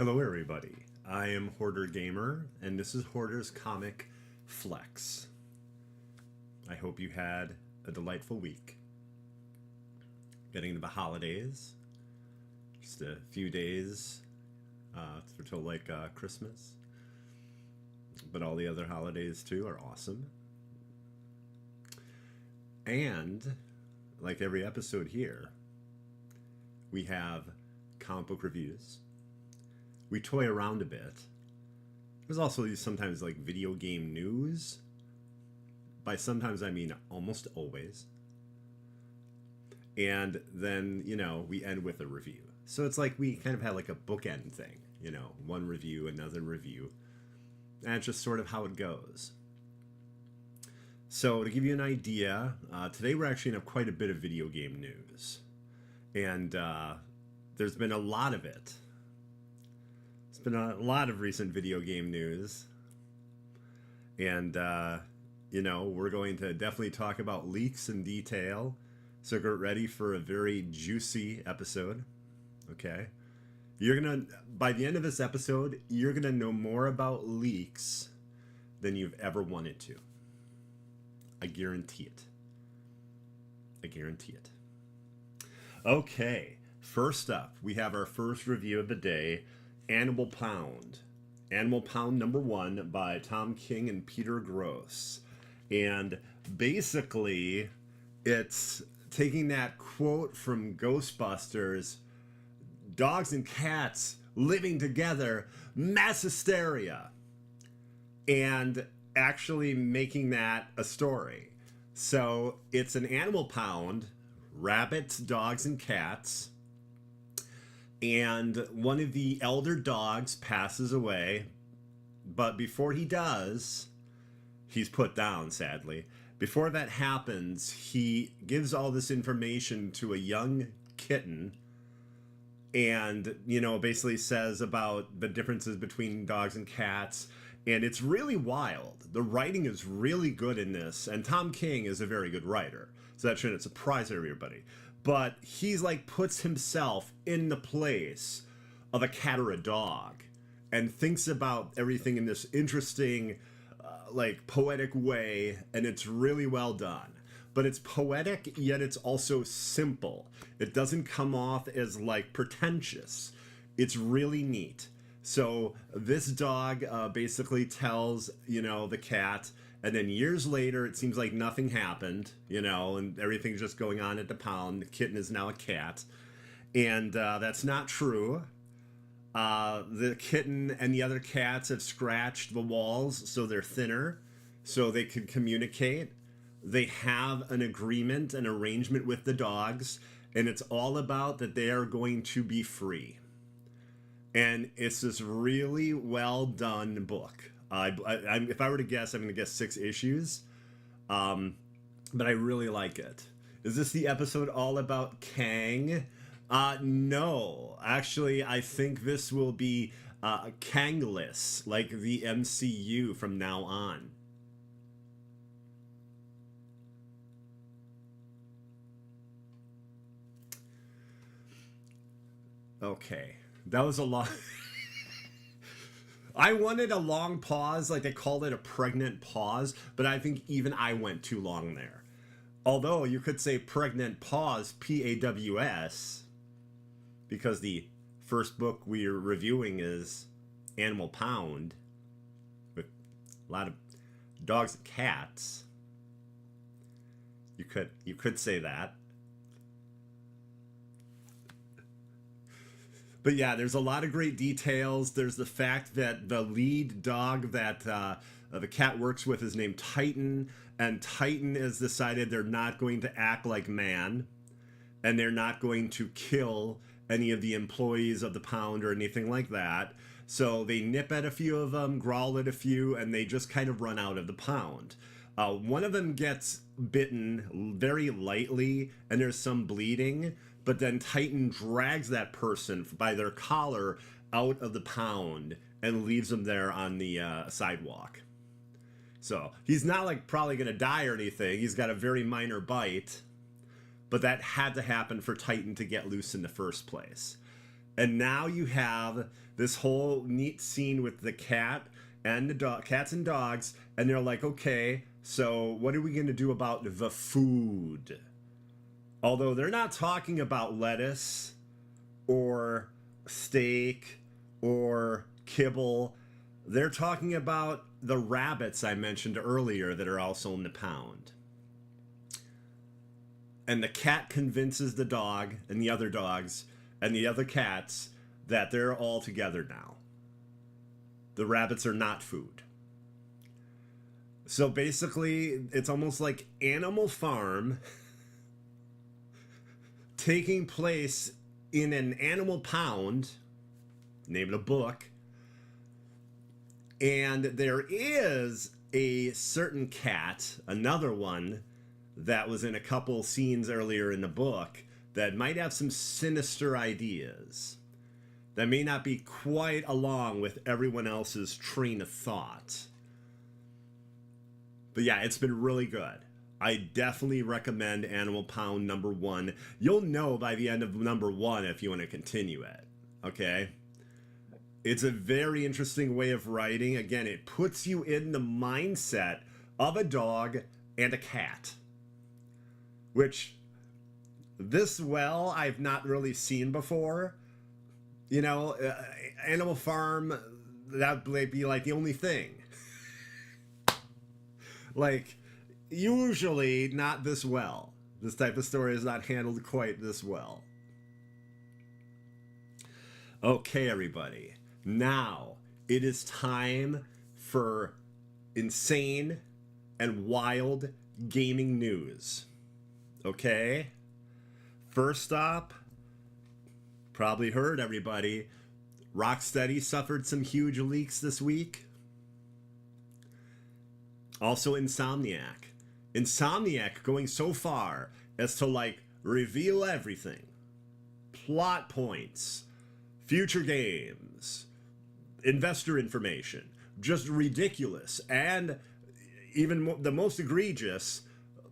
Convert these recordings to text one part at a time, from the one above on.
Hello everybody, I am Hoarder Gamer, and this is Hoarder's Comic Flex. I hope you had a delightful week. Getting to the holidays, just a few days till Christmas, but all the other holidays too are awesome. And like every episode here, we have comic book reviews. We toy around a bit. There's also sometimes like video game news. By sometimes I mean almost always. And then, we end with a review. So it's like we kind of had like a bookend thing, one review, another review. And it's just sort of how it goes. So to give you an idea, today we're actually going to have quite a bit of video game news. And there's been a lot of it. Been a lot of recent video game news, and we're going to definitely talk about leaks in detail, so get ready for a very juicy episode. Okay, by the end of this episode, you're gonna know more about leaks than you've ever wanted to. I guarantee it. Okay, first up, we have our first review of the day, Animal Pound number 1 by Tom King and Peter Gross. And basically, it's taking that quote from Ghostbusters, dogs and cats living together, mass hysteria, and actually making that a story. So it's an Animal Pound, rabbits, dogs, and cats. And one of the elder dogs passes away, but before he does, he's put down, sadly. Before that happens, he gives all this information to a young kitten and, basically says about the differences between dogs and cats. And it's really wild. The writing is really good in this, and Tom King is a very good writer, so that shouldn't surprise everybody. But he's puts himself in the place of a cat or a dog and thinks about everything in this interesting, poetic way. And it's really well done. But it's poetic, yet it's also simple. It doesn't come off as pretentious. It's really neat. So this dog basically tells, the cat. And then years later, it seems like nothing happened, and everything's just going on at the pound. The kitten is now a cat. And that's not true. The kitten and the other cats have scratched the walls so they're thinner, so they can communicate. They have an agreement, an arrangement with the dogs, and it's all about that they are going to be free. And it's this really well done book. If I were to guess, I'm going to guess 6 issues. But I really like it. Is this the episode all about Kang? No. Actually, I think this will be Kangless, like the MCU from now on. Okay. That was a lot. I wanted a long pause, like they called it a pregnant pause, but I think even I went too long there. Although you could say pregnant pause, PAWS, because the first book we're reviewing is Animal Pound, with a lot of dogs and cats. You could say that. But yeah, there's a lot of great details. There's the fact that the lead dog that the cat works with is named Titan, and Titan has decided they're not going to act like man, and they're not going to kill any of the employees of the pound or anything like that. So they nip at a few of them, growl at a few, and they just kind of run out of the pound. One of them gets bitten very lightly, and there's some bleeding. But then Titan drags that person by their collar out of the pound and leaves them there on the sidewalk. So he's not probably going to die or anything. He's got a very minor bite. But that had to happen for Titan to get loose in the first place. And now you have this whole neat scene with the cat and the dog, cats and dogs, and they're like, okay, so what are we going to do about the food? Although they're not talking about lettuce or steak or kibble. They're talking about the rabbits I mentioned earlier that are also in the pound. And the cat convinces the dog and the other dogs and the other cats that they're all together now. The rabbits are not food. So basically, it's almost like Animal Farm taking place in an animal pound, name of the book, and there is a certain cat, another one, that was in a couple scenes earlier in the book that might have some sinister ideas that may not be quite along with everyone else's train of thought. But yeah, it's been really good. I definitely recommend Animal Pound #1. You'll know by the end of #1 if you want to continue it, okay? It's a very interesting way of writing. Again, it puts you in the mindset of a dog and a cat, which I've not really seen before. You know, Animal Farm, that would be like the only thing. Like, usually not this well. This type of story is not handled quite this well. Okay, everybody. Now it is time for insane and wild gaming news. Okay? First up, probably heard everybody, Rocksteady suffered some huge leaks this week. Also Insomniac. Insomniac going so far as to reveal everything. Plot points, future games, investor information. Just ridiculous. And even the most egregious,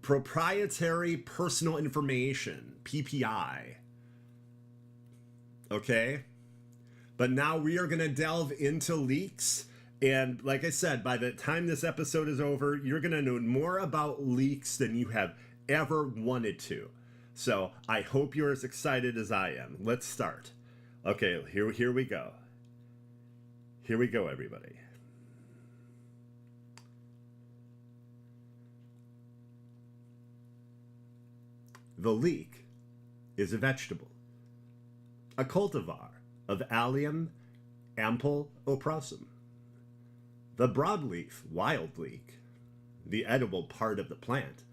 proprietary personal information, PPI. Okay? But now we are going to delve into leaks. And like I said, by the time this episode is over, you're going to know more about leaks than you have ever wanted to. So I hope you're as excited as I am. Let's start. Okay, here we go. Here we go, everybody. The leek is a vegetable, a cultivar of Allium ample-oprosum. The broadleaf wild leek, the edible part of the plant,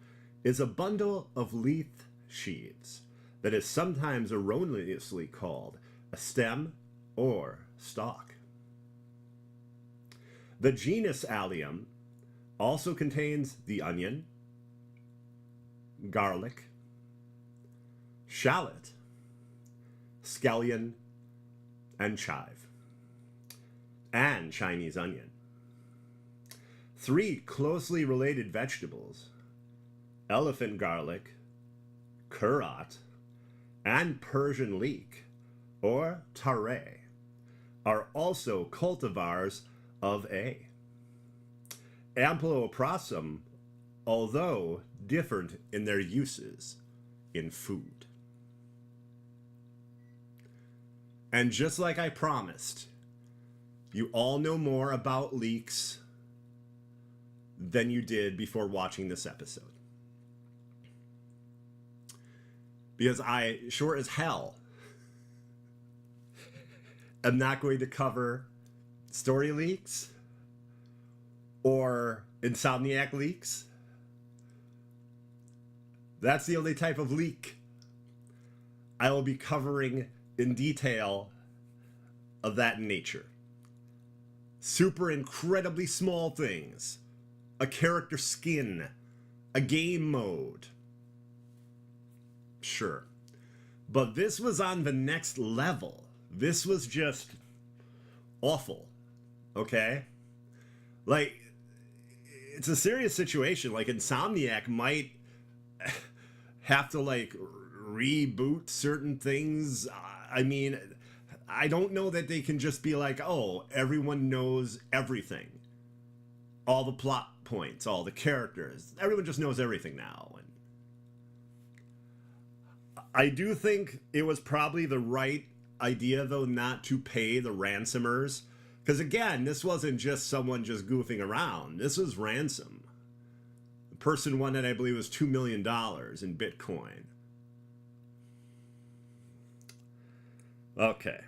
is a bundle of leaf sheaves that is sometimes erroneously called a stem or stalk. The genus Allium also contains the onion, garlic, shallot, scallion, and chive, and Chinese onion. 3 closely related vegetables, elephant garlic, currat, and Persian leek, or tare, are also cultivars of A. Ample-oprosum, although different in their uses in food. And just like I promised, you all know more about leeks than you did before watching this episode. Because I sure as hell am not going to cover story leaks or Insomniac leaks. That's the only type of leak I will be covering in detail of that nature. Super incredibly small things. A character skin. A game mode. Sure. But this was on the next level. This was just awful. Okay? It's a serious situation. Insomniac might have to, reboot certain things. I mean, I don't know that they can just be like, oh, everyone knows everything. All the plot points, all the characters. Everyone just knows everything now. And I do think it was probably the right idea, though, not to pay the ransomers. Because, again, this wasn't just someone just goofing around. This was ransom. The person wanted, I believe, was $2 million in Bitcoin. Okay.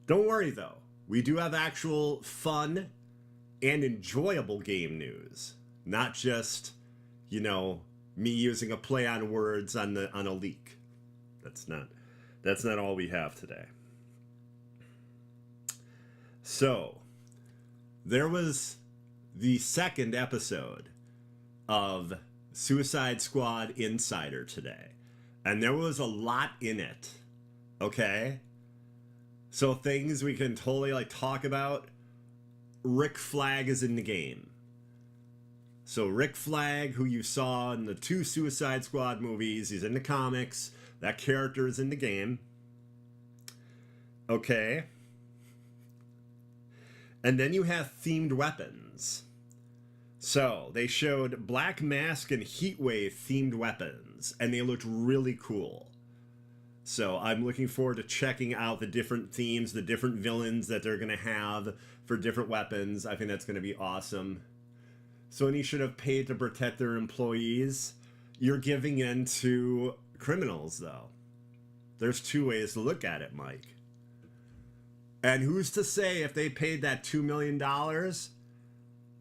Don't worry, though. We do have actual fun and enjoyable game news. Not just, you know, me using a play on words on a leak. That's not all we have today. So, there was the second episode of Suicide Squad Insider today. And there was a lot in it. Okay? So things we can totally like talk about. Rick Flag is in the game. So Rick Flag, who you saw in the 2 Suicide Squad movies, he's in the comics. That character is in the game. Okay. And then you have themed weapons. So they showed Black Mask and Heatwave themed weapons, and they looked really cool. So I'm looking forward to checking out the different themes, the different villains that they're going to have for different weapons. I think that's going to be awesome. Sony should have paid to protect their employees. You're giving in to criminals, though. There's 2 ways to look at it, Mike. And who's to say if they paid that $2 million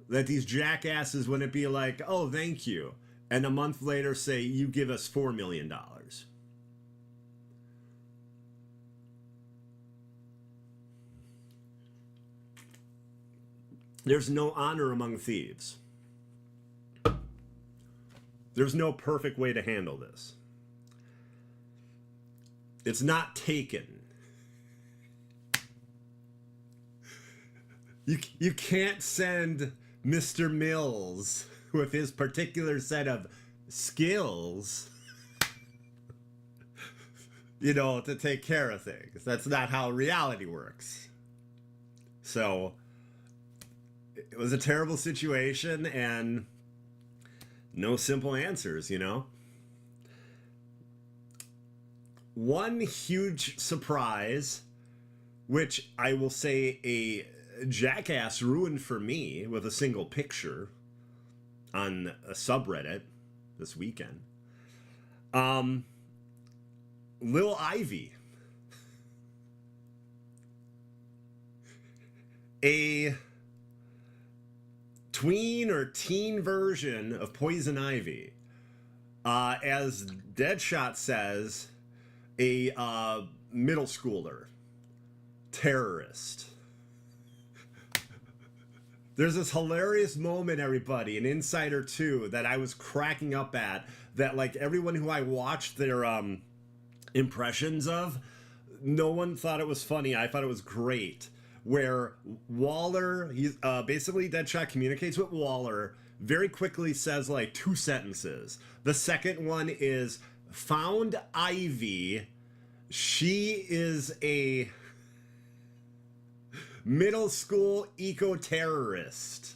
that these jackasses wouldn't be like, oh, thank you. And a month later say, you give us $4 million. There's no honor among thieves. There's no perfect way to handle this. It's not Taken. You can't send Mr. Mills with his particular set of skills, you know, to take care of things. That's not how reality works. So it was a terrible situation and no simple answers, you know. One huge surprise, which I will say a jackass ruined for me with a single picture on a subreddit this weekend. Lil Ivy. A tween or teen version of Poison Ivy. As Deadshot says, a middle schooler. Terrorist. There's this hilarious moment, everybody, in Insider 2 that I was cracking up at, that like everyone who I watched their impressions of, no one thought it was funny. I thought it was great. Where Waller, he's basically Deadshot communicates with Waller, very quickly says like 2 sentences. The second one is, found Ivy. She is a middle school eco-terrorist.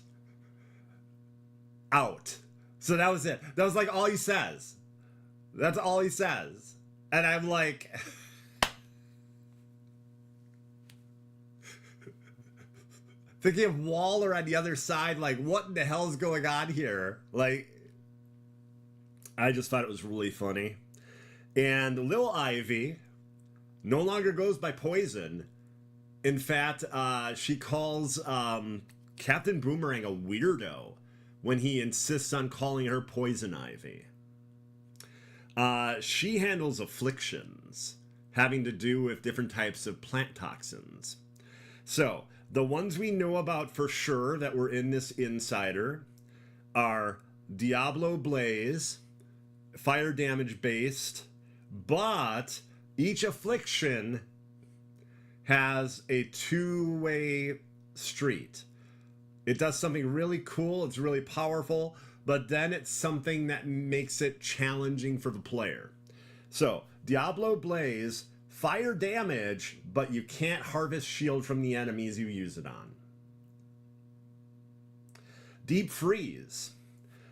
Out. So that was it. That was like all he says. That's all he says. And I'm like... thinking of Waller on the other side, like, what in the hell is going on here? Like, I just thought it was really funny. And Lil Ivy no longer goes by Poison. In fact, she calls Captain Boomerang a weirdo when he insists on calling her Poison Ivy. She handles afflictions having to do with different types of plant toxins. So, the ones we know about for sure that were in this Insider are Diablo Blaze, fire damage based, but each affliction has a 2-way street. It does something really cool, it's really powerful, but then it's something that makes it challenging for the player. So, Diablo Blaze fire damage, but you can't harvest shield from the enemies you use it on. Deep freeze.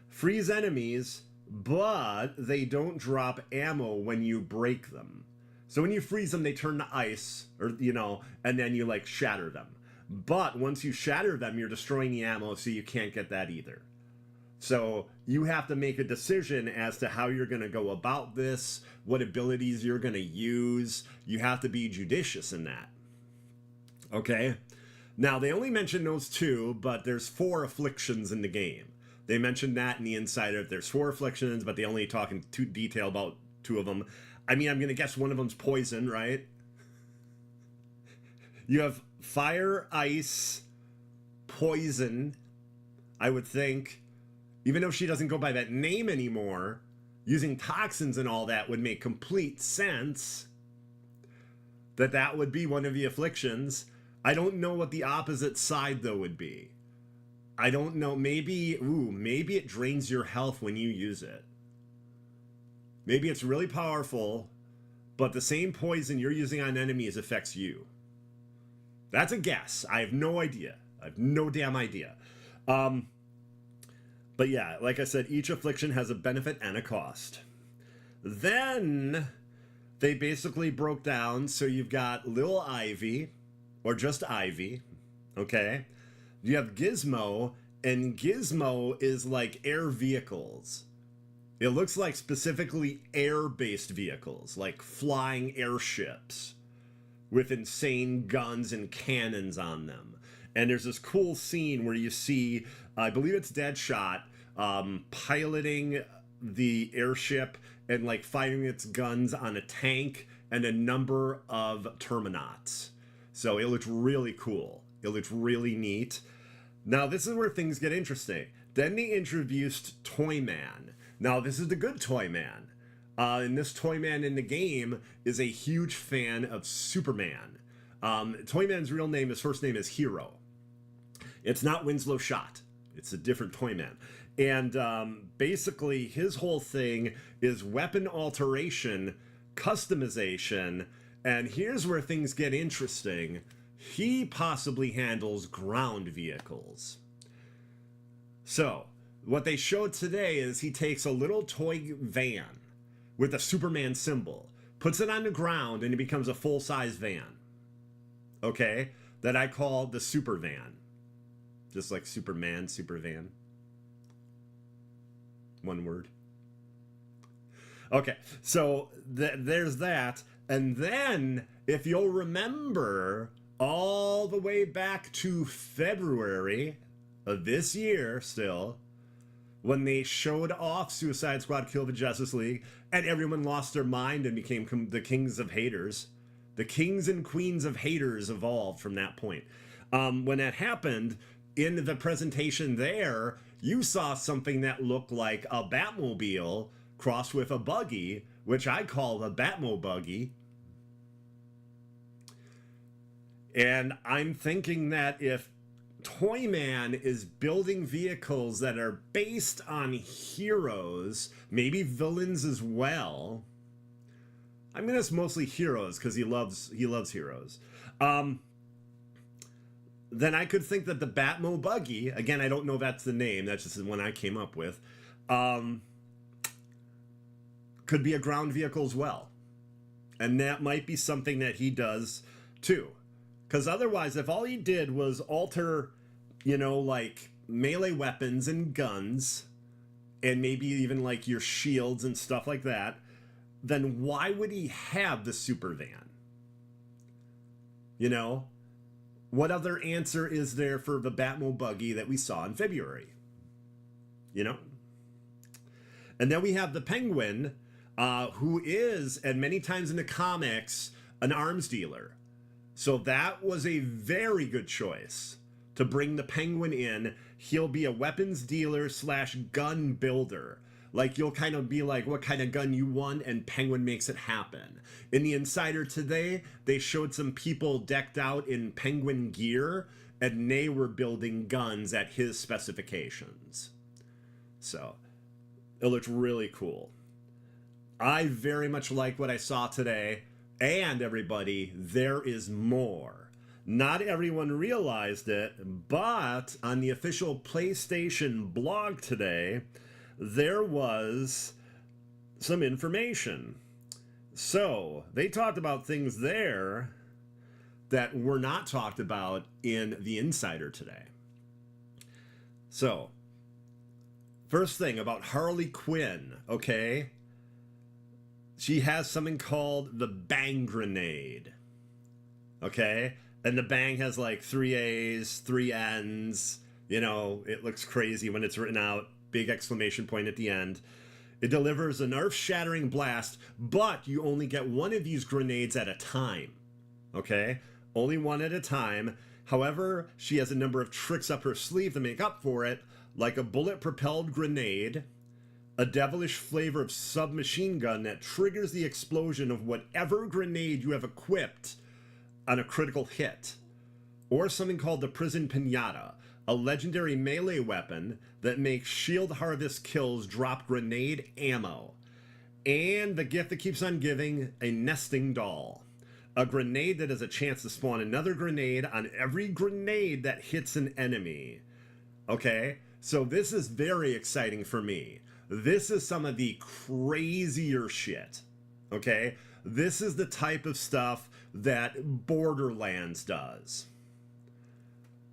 Freeze enemies, but they don't drop ammo when you break them. So when you freeze them, they turn to ice, or and then you like shatter them. But once you shatter them, you're destroying the ammo, so you can't get that either. So you have to make a decision as to how you're going to go about this, what abilities you're going to use. You have to be judicious in that. Okay? Now, they only mention those two, but there's 4 afflictions in the game. They mentioned that in the Insider. There's 4 afflictions, but they only talk in detail about 2 of them. I mean, I'm going to guess one of them's poison, right? You have fire, ice, poison, I would think. Even though she doesn't go by that name anymore, using toxins and all that would make complete sense. That would be one of the afflictions. I don't know what the opposite side, though, would be. I don't know. Maybe it drains your health when you use it. Maybe it's really powerful, but the same poison you're using on enemies affects you. That's a guess. I have no idea. I have no damn idea. But yeah, like I said, each affliction has a benefit and a cost. Then they basically broke down, so you've got Lil Ivy, or just Ivy, okay? You have Gizmo, and Gizmo is like air vehicles. It looks like specifically air-based vehicles, like flying airships with insane guns and cannons on them. And there's this cool scene where you see, I believe it's Deadshot, piloting the airship and like firing its guns on a tank and a number of Terminats. So it looks really cool. It looks really neat. Now this is where things get interesting. Then they introduced Toyman. Now this is the good Toyman. And this Toyman in the game is a huge fan of Superman. Toyman's real name, his first name is Hero. It's not Winslow Schott. It's a different Toyman. And basically his whole thing is weapon alteration, customization, and here's where things get interesting. He possibly handles ground vehicles. So, what they showed today is he takes a little toy van with a Superman symbol, puts it on the ground, and it becomes a full-size van. Okay? That I call the Super Van. Just like Superman, Super Van. One word. Okay, so there's that. And then, if you'll remember, all the way back to February of this year still, when they showed off Suicide Squad Kill the Justice League, and everyone lost their mind and became the kings of haters. The kings and queens of haters evolved from that point. When that happened, in the presentation there, you saw something that looked like a Batmobile crossed with a buggy, which I call a Batmo buggy. And I'm thinking that if Toyman is building vehicles that are based on heroes, maybe villains as well. I mean, it's mostly heroes because he loves heroes. Then I could think that the Batmo buggy, again, I don't know if that's the name, that's just the one I came up with, could be a ground vehicle as well. And that might be something that he does too. Because otherwise, if all he did was alter, like melee weapons and guns, and maybe even like your shields and stuff like that, then why would he have the super van? What other answer is there for the Batmo buggy that we saw in February? And then we have the Penguin, who is, and many times in the comics, an arms dealer. So that was a very good choice to bring the Penguin in. He'll be a weapons dealer / gun builder. Like, you'll kind of be like, what kind of gun you want, and Penguin makes it happen. In the Insider today, they showed some people decked out in Penguin gear, and they were building guns at his specifications. So, it looked really cool. I very much like what I saw today, And everybody, there is more. Not everyone realized it, but on the official PlayStation blog today, there was some information. So they talked about things there that were not talked about in the Insider today. So, first thing about Harley Quinn, okay? She has something called the Bang Grenade, okay? And the Bang has like 3 A's, 3 N's. You know, it looks crazy when it's written out. Big exclamation point at the end. It delivers an earth-shattering blast, but you only get one of these grenades at a time, okay? Only one at a time. However, she has a number of tricks up her sleeve to make up for it, like a bullet-propelled grenade, a devilish flavor of submachine gun that triggers the explosion of whatever grenade you have equipped on a critical hit, or something called the Prison Pinata, a legendary melee weapon that makes shield harvest kills drop grenade ammo, and the gift that keeps on giving, a nesting doll, a grenade that has a chance to spawn another grenade on every grenade that hits an enemy. Okay, so this is very exciting for me. This is some of the crazier shit, okay? This is the type of stuff that Borderlands does.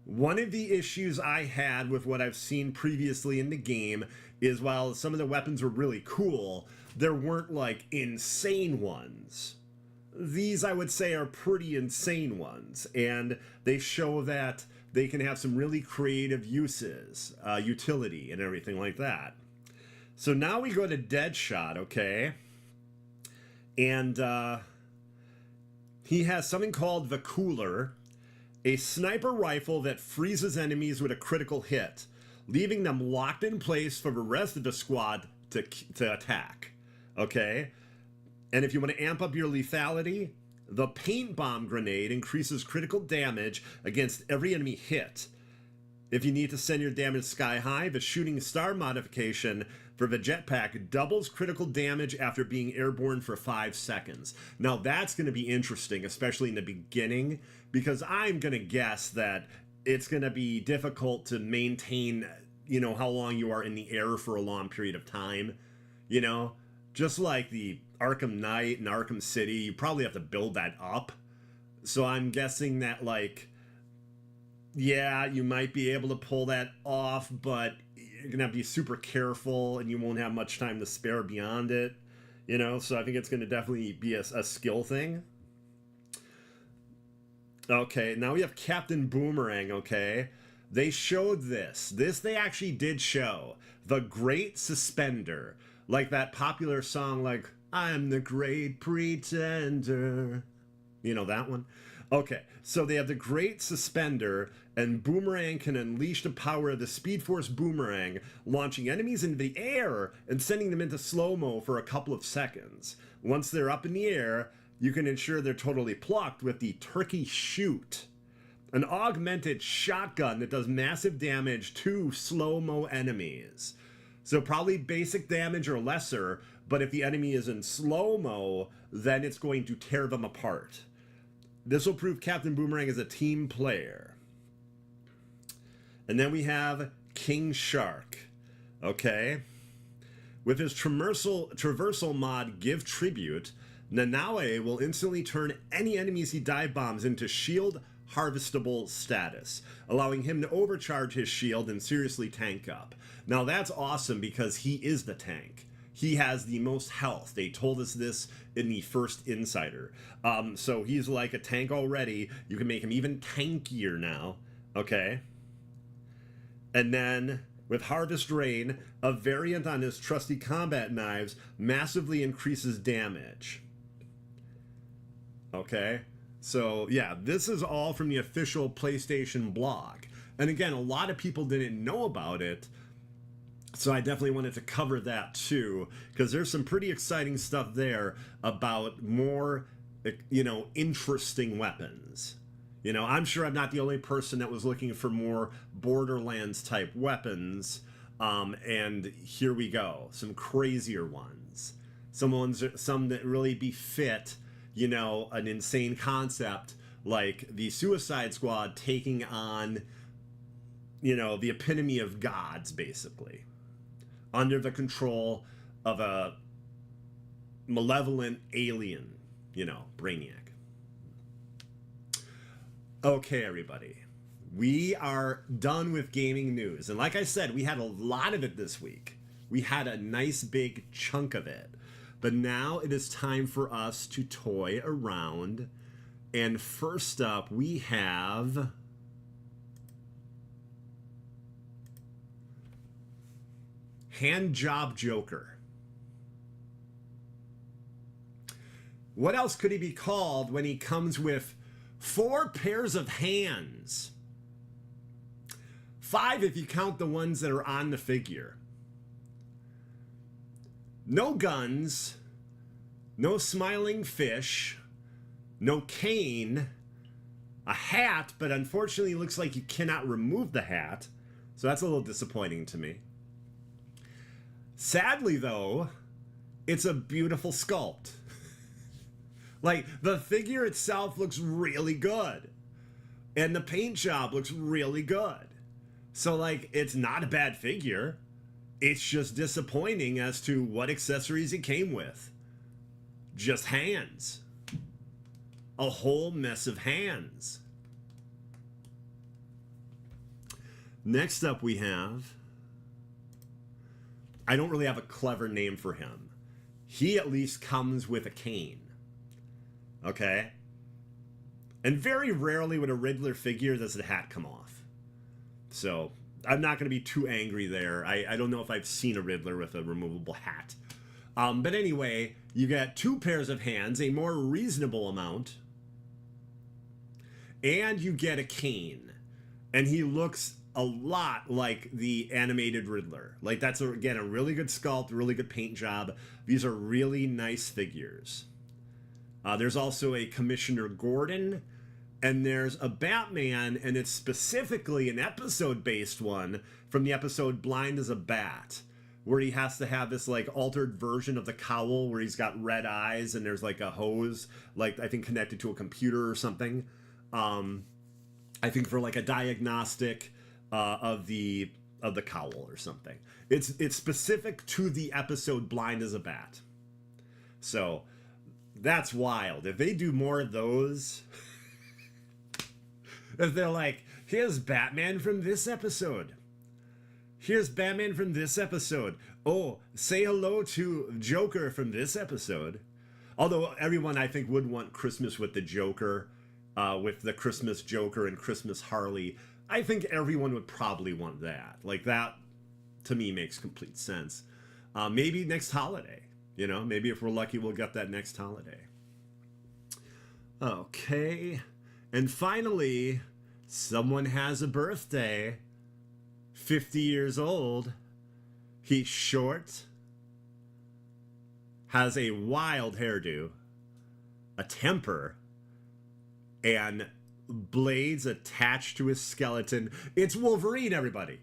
One of the issues I had with what I've seen previously in the game is while some of the weapons were really cool, there weren't like insane ones. These, I would say, are pretty insane ones, and they show that they can have some really creative uses, utility, and everything like that. So now we go to Deadshot, okay? And he has something called the Cooler, a sniper rifle that freezes enemies with a critical hit, leaving them locked in place for the rest of the squad to attack, okay? And if you want to amp up your lethality, the Paint Bomb grenade increases critical damage against every enemy hit. If you need to send your damage sky high, the Shooting Star modification for the jetpack doubles critical damage after being airborne for 5 seconds. Now that's going to be interesting, especially in the beginning, because I'm going to guess that it's going to be difficult to maintain, you know, how long you are in the air for a long period of time, you know? Just like the Arkham Knight and Arkham City, you probably have to build that up. So I'm guessing that, like, yeah, you might be able to pull that off, but you're going to have to be super careful and you won't have much time to spare beyond it, you know? So I think it's going to definitely be a skill thing. Okay, now we have Captain Boomerang, okay? They showed this. This they actually did show. The Great Suspender. Like that popular song, like, I'm the Great Pretender. You know that one? Okay, so they have the Great Suspender, and Boomerang can unleash the power of the Speed Force Boomerang, launching enemies into the air and sending them into slow-mo for a couple of seconds. Once they're up in the air, you can ensure they're totally plucked with the Turkey Shoot, an augmented shotgun that does massive damage to slow-mo enemies. So probably basic damage or lesser, but if the enemy is in slow-mo, then it's going to tear them apart. This will prove Captain Boomerang is a team player. And then we have King Shark. Okay. With his traversal mod Give Tribute, Nanaue will instantly turn any enemies he dive bombs into shield harvestable status, allowing him to overcharge his shield and seriously tank up. Now that's awesome because he is the tank. He has the most health. They told us this in the first Insider. So he's like a tank already. You can make him even tankier now. Okay. And then with Harvest Rain, a variant on his trusty combat knives massively increases damage. Okay. So yeah, this is all from the official PlayStation blog. And again, a lot of people didn't know about it. So I definitely wanted to cover that too, because there's some pretty exciting stuff there about more, you know, interesting weapons. You know, I'm sure I'm not the only person that was looking for more Borderlands type weapons. And here we go, some crazier ones. Some that really befit you know, an insane concept like the Suicide Squad taking on, you know, the epitome of gods, basically, under the control of a malevolent alien, you know, Brainiac. Okay, everybody. We are done with gaming news. And like I said, we had a lot of it this week. We had a nice big chunk of it. But now it is time for us to toy around. And first up, we have Hand Job Joker. What else could he be called when he comes with 4 pairs of hands? 5 if you count the ones that are on the figure. No guns, no smiling fish, no cane, a hat, but unfortunately it looks like you cannot remove the hat, so that's a little disappointing to me. Sadly, though, it's a beautiful sculpt. Like, the figure itself looks really good, and the paint job looks really good. So, like, it's not a bad figure. It's just disappointing as to what accessories it came with. Just hands. A whole mess of hands. Next up we have... I don't really have a clever name for him. He at least comes with a cane. Okay? And very rarely with a Riddler figure does the hat come off. So, I'm not going to be too angry there. I don't know if I've seen a Riddler with a removable hat. But anyway, you get 2 pairs of hands, a more reasonable amount. And you get a cane. And he looks a lot like the animated Riddler. Like, that's, again, a really good sculpt, really good paint job. These are really nice figures. There's also a Commissioner Gordon. And there's a Batman, and it's specifically an episode-based one from the episode Blind as a Bat, where he has to have this, like, altered version of the cowl where he's got red eyes and there's, like, a hose, like, I think connected to a computer or something. I think for, like, a diagnostic of the cowl or something. It's specific to the episode Blind as a Bat. So, that's wild. If they do more of those... If they're like, here's Batman from this episode. Here's Batman from this episode. Oh, say hello to Joker from this episode. Although everyone, I think, would want Christmas with the Joker, with the Christmas Joker and Christmas Harley. I think everyone would probably want that. Like, that, to me, makes complete sense. Maybe next holiday. You know, maybe if we're lucky, we'll get that next holiday. Okay. And finally, someone has a birthday, 50 years old. He's short, has a wild hairdo, a temper, and blades attached to his skeleton. It's Wolverine, everybody.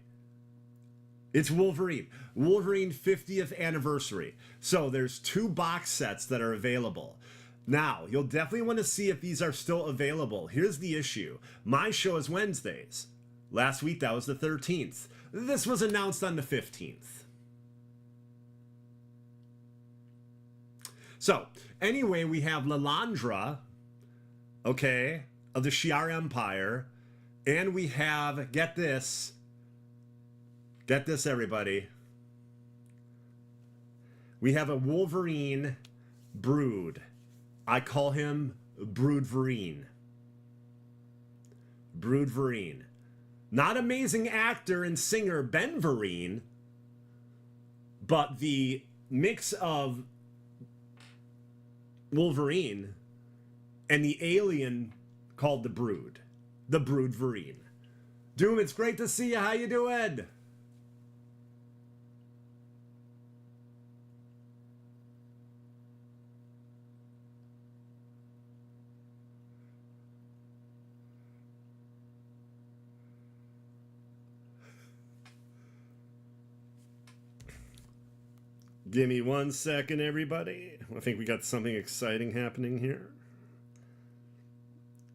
It's Wolverine. Wolverine 50th anniversary. So there's 2 box sets that are available. Now, you'll definitely want to see if these are still available. Here's the issue. My show is Wednesdays. Last week, that was the 13th. This was announced on the 15th. So, anyway, we have Lilandra, okay, of the Shi'ar Empire. And we have, get this, everybody. We have a Wolverine Brood. I call him Broodverine. Broodverine. Not amazing actor and singer Ben Vereen, but the mix of Wolverine and the alien called the Brood. The Broodverine. Doom, it's great to see you. How you doing? Give me 1 second, everybody. I think we got something exciting happening here.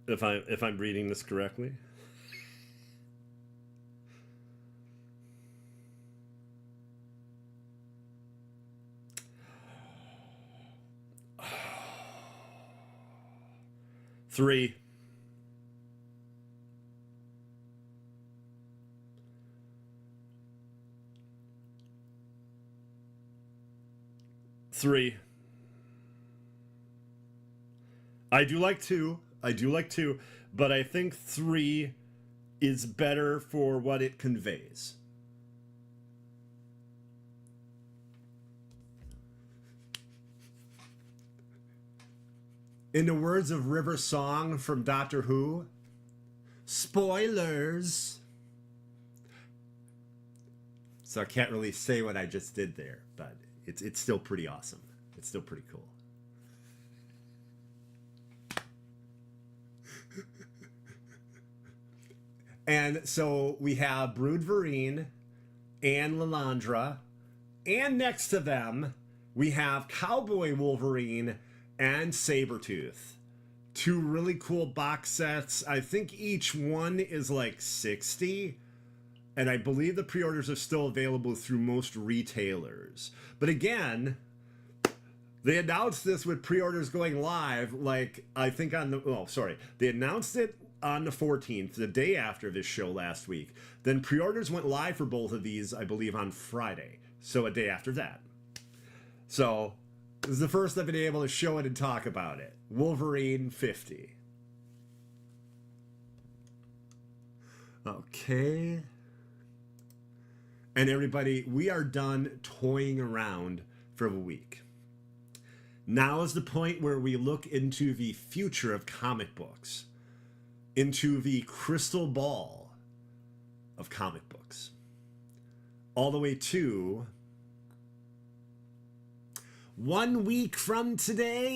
if I'm reading this correctly. Three. Three. I do like two. But I think three is better for what it conveys. In the words of River Song from Doctor Who, spoilers. So I can't really say what I just did there, but it's still pretty awesome. It's still pretty cool. And so we have Brood Vereen and Lilandra, and next to them we have Cowboy Wolverine and Sabretooth. Two really cool box sets. I think each one is like $60. And I believe the pre-orders are still available through most retailers. But again, they announced this with pre-orders going live, like, I think on the... Oh, sorry. They announced it on the 14th, the day after this show last week. Then pre-orders went live for both of these, I believe, on Friday. So a day after that. So, this is the first I've been able to show it and talk about it. Wolverine 50. Okay. And everybody, we are done toying around for the week. Now is the point where we look into the future of comic books, into the crystal ball of comic books, all the way to 1 week from today.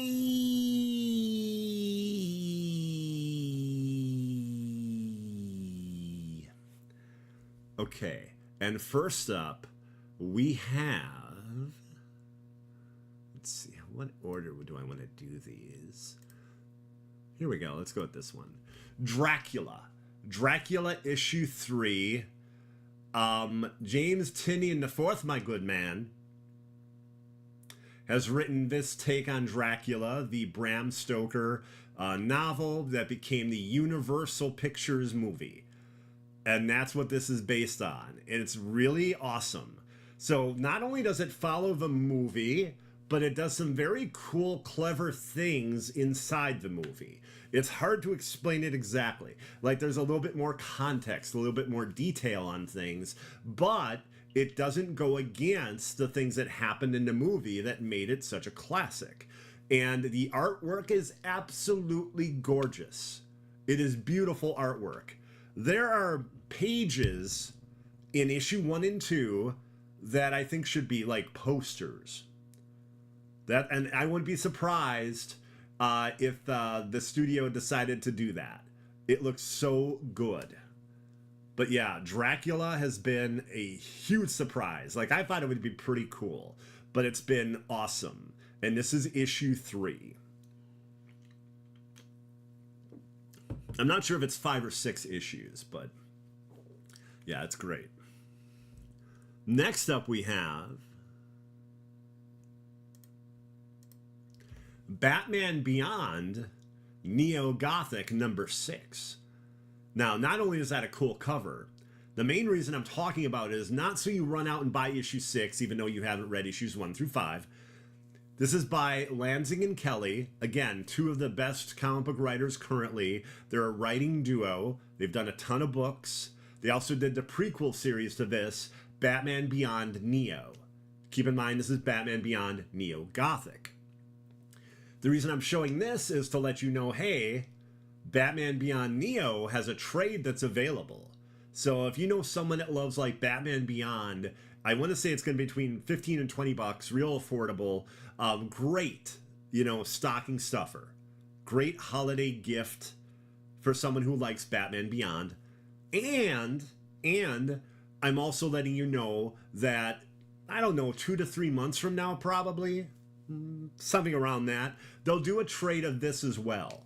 Okay. And first up, we have... Let's see, what order do I want to do these? Here we go, let's go with this one. Dracula. Dracula issue 3. James Tynion IV, my good man, has written this take on Dracula, the Bram Stoker novel that became the Universal Pictures movie. And that's what this is based on. And it's really awesome. So not only does it follow the movie, but it does some very cool, clever things inside the movie. It's hard to explain it exactly. Like, there's a little bit more context, a little bit more detail on things, but it doesn't go against the things that happened in the movie that made it such a classic. And the artwork is absolutely gorgeous. It is beautiful artwork. There are pages in issue 1 and 2 that I think should be like posters. And I wouldn't be surprised if the studio decided to do that. It looks so good. But yeah, Dracula has been a huge surprise. Like, I thought it would be pretty cool, but it's been awesome. And this is issue 3. I'm not sure if it's 5 or 6 issues, but yeah, it's great. Next up we have Batman Beyond Neo-Gothic number 6. Now, not only is that a cool cover, the main reason I'm talking about it is not so you run out and buy issue 6, even though you haven't read issues 1 through 5. This is by Lansing and Kelly. Again, 2 of the best comic book writers currently. They're a writing duo. They've done a ton of books. They also did the prequel series to this, Batman Beyond Neo. Keep in mind, this is Batman Beyond Neo-Gothic. The reason I'm showing this is to let you know, hey, Batman Beyond Neo has a trade that's available. So if you know someone that loves like Batman Beyond, I want to say it's going to be between 15 and 20 bucks, real affordable. Great, stocking stuffer. Great holiday gift for someone who likes Batman Beyond. And I'm also letting you know that, I don't know, 2 to 3 months from now, probably, something around that, they'll do a trade of this as well.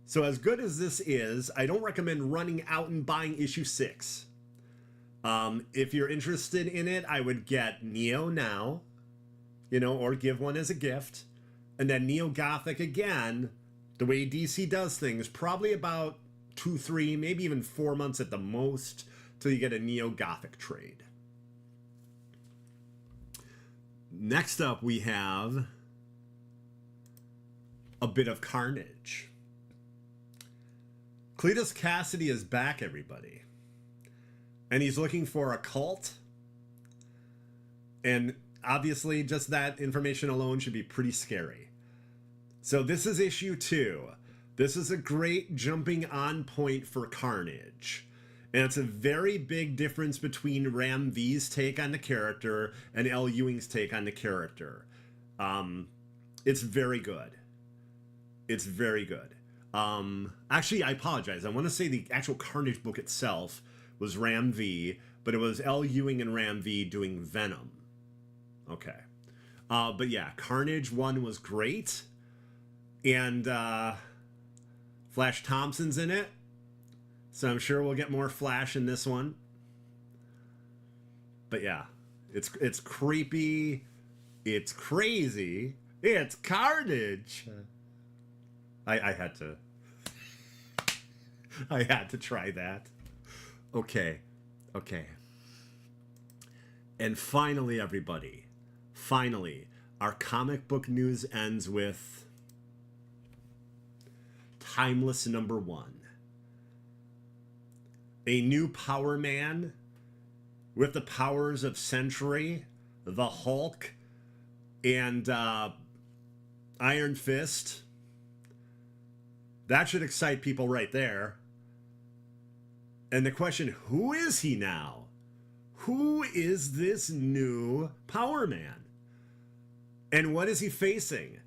So as good as this is, I don't recommend running out and buying issue 6. If you're interested in it, I would get Neo now, you know, or give one as a gift. And then Neo Gothic again, the way DC does things, probably about 2, 3, maybe even 4 months at the most till you get a Neo Gothic trade. Next up, we have a bit of carnage. Cletus Cassidy is back, everybody. And he's looking for a cult. And obviously, just that information alone should be pretty scary. So this is issue 2. This is a great jumping on point for Carnage. And it's a very big difference between Ram V's take on the character and L. Ewing's take on the character. It's very good. It's very good. Actually, I apologize. I want to say the actual Carnage book itself was Ram V, but it was L. Ewing and Ram V doing Venom. Okay. But yeah, Carnage 1 was great. And Flash Thompson's in it. So I'm sure we'll get more Flash in this one. But yeah, it's creepy. It's crazy. It's Carnage. I had to I had to try that. Okay. And finally, everybody, our comic book news ends with Timeless #1. A new Power Man with the powers of Sentry, the Hulk, and Iron Fist. That should excite people right there. And the question, who is he now? Who is this new Power Man? And what is he facing?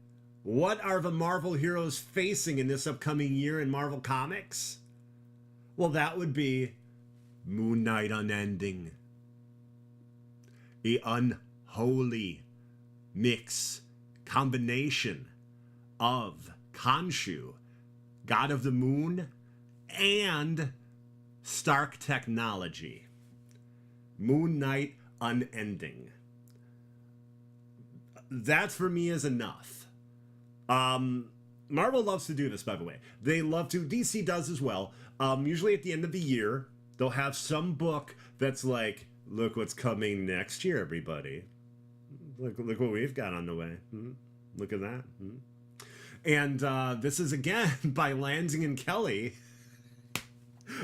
What are the Marvel heroes facing in this upcoming year in Marvel Comics? Well, that would be Moon Knight Unending. A unholy mix, combination of Khonshu, God of the Moon, and Stark technology. Moon Knight Unending. That for me is enough. Marvel loves to do this, by the way. They love to. DC does as well. Usually at the end of the year, they'll have some book that's like, look what's coming next year, everybody. Look what we've got on the way. Look at that. And this is again by Lansing and Kelly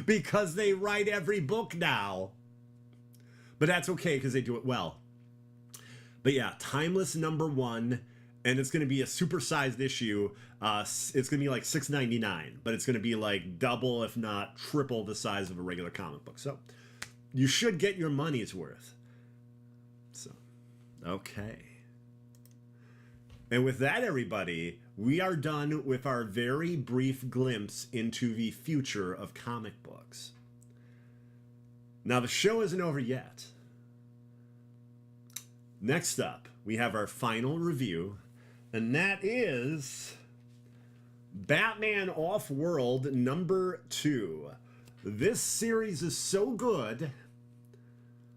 because they write every book now. But that's okay because they do it well. But yeah, Timeless #1, and it's going to be a supersized issue. It's going to be like $6.99, but it's going to be like double, if not triple, the size of a regular comic book. So you should get your money's worth. So, okay. And with that, everybody, we are done with our very brief glimpse into the future of comic books. Now, the show isn't over yet. Next up, we have our final review, and that is Batman Off-World #2. This series is so good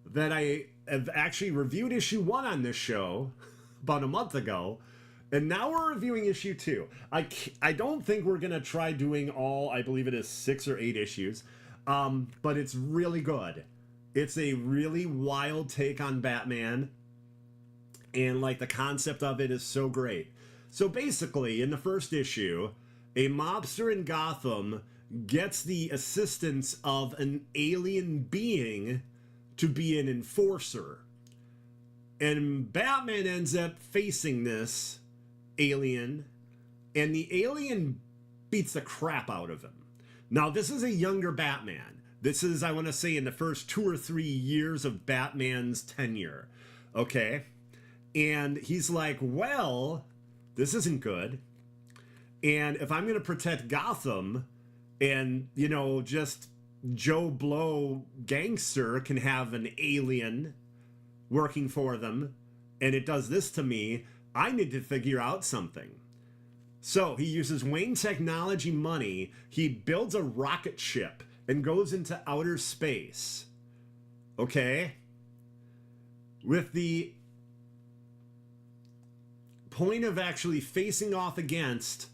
that I have actually reviewed issue 1 on this show about a month ago, and now we're reviewing issue 2. I don't think we're going to try doing all, I believe it is 6 or 8 issues, but it's really good. It's a really wild take on Batman, and like the concept of it is so great. So basically, in the first issue, a mobster in Gotham gets the assistance of an alien being to be an enforcer. And Batman ends up facing this alien, and the alien beats the crap out of him. Now, this is a younger Batman. This is, I want to say, in the first 2 or 3 years of Batman's tenure. Okay? And he's like, well, this isn't good. And if I'm going to protect Gotham, and, you know, just Joe Blow gangster can have an alien working for them, and it does this to me, I need to figure out something. So he uses Wayne Technology money. He builds a rocket ship and goes into outer space. Okay? With the point of actually facing off against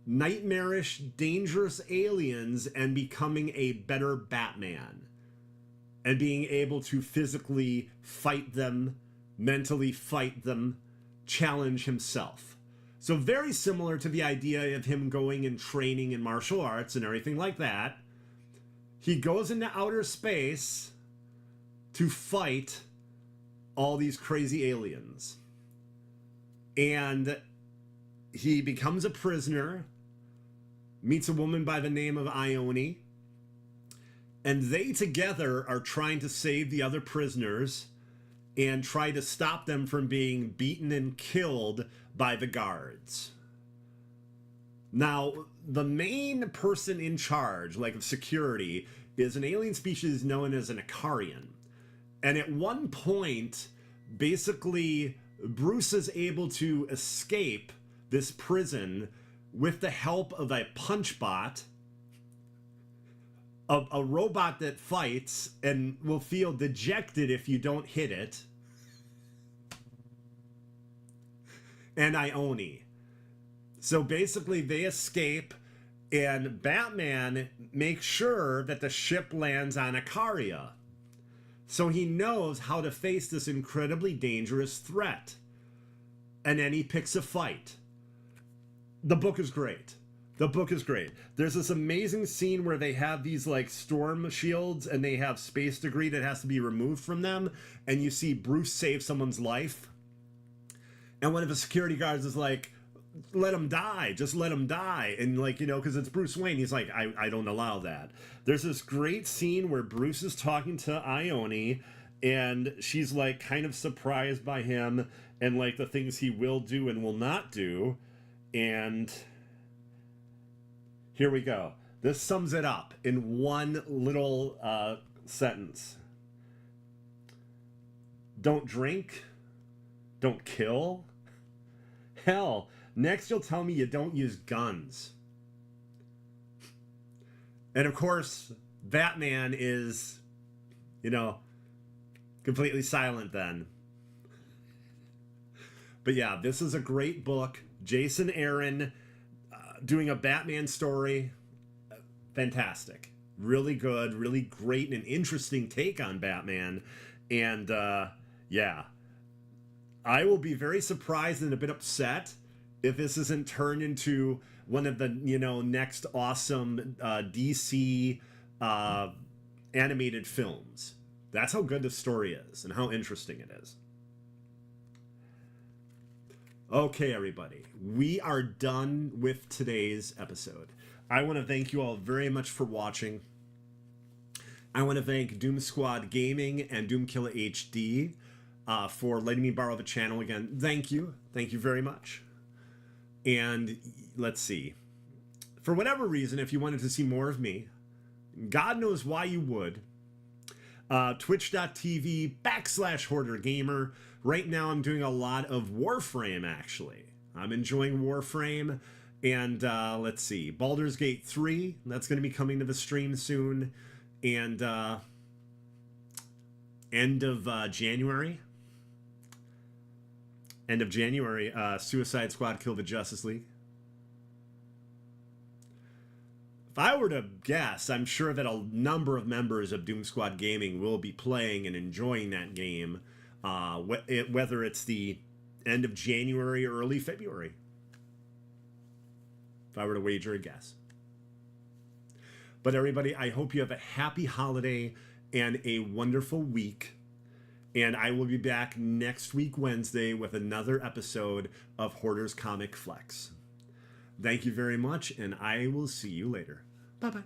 nightmarish, dangerous aliens and becoming a better Batman. And being able to physically fight them, mentally fight them, challenge himself. So very similar to the idea of him going and training in martial arts and everything like that. He goes into outer space to fight all these crazy aliens. And he becomes a prisoner, meets a woman by the name of Ione, and they together are trying to save the other prisoners and try to stop them from being beaten and killed by the guards. Now, the main person in charge, like of security, is an alien species known as an Ikarian. And at one point, basically, Bruce is able to escape this prison with the help of a punch bot, a robot that fights and will feel dejected if you don't hit it, and Ione. So basically they escape, and Batman makes sure that the ship lands on Ikaria. So he knows how to face this incredibly dangerous threat. And then he picks a fight. The book is great. The book is great. There's this amazing scene where they have these like storm shields and they have space debris that has to be removed from them. And you see Bruce save someone's life. And one of the security guards is like, let him die. Just let him die. And like, you know, because it's Bruce Wayne. He's like, I don't allow that. There's this great scene where Bruce is talking to Ione and she's like kind of surprised by him and like the things he will do and will not do. And here we go. This sums it up in one little sentence. Don't drink. Don't kill. Hell, next you'll tell me you don't use guns. And of course, Batman is, you know, completely silent then. But yeah, this is a great book. Jason Aaron doing a Batman story. Fantastic. Really good, really great and interesting take on Batman. And yeah, I will be very surprised and a bit upset if this isn't turned into one of the, you know, next awesome DC animated films. That's how good the story is and how interesting it is. Okay, everybody, we are done with today's episode. I want to thank you all very much for watching. I want to thank Doom Squad Gaming and Doomkiller HD for letting me borrow the channel again. Thank you. Thank you very much. And let's see. For whatever reason, if you wanted to see more of me, God knows why you would, twitch.tv/Hoarder Gamer. Right now I'm doing a lot of Warframe, actually. I'm enjoying Warframe. And let's see, Baldur's Gate 3, that's going to be coming to the stream soon. And end of January, Suicide Squad Kill the Justice League. If I were to guess, I'm sure that a number of members of Doom Squad Gaming will be playing and enjoying that game, whether it's the end of January or early February. If I were to wager a guess. But everybody, I hope you have a happy holiday and a wonderful week. And I will be back next week, Wednesday, with another episode of Hoarder's Comic Flex. Thank you very much, and I will see you later. Bye-bye.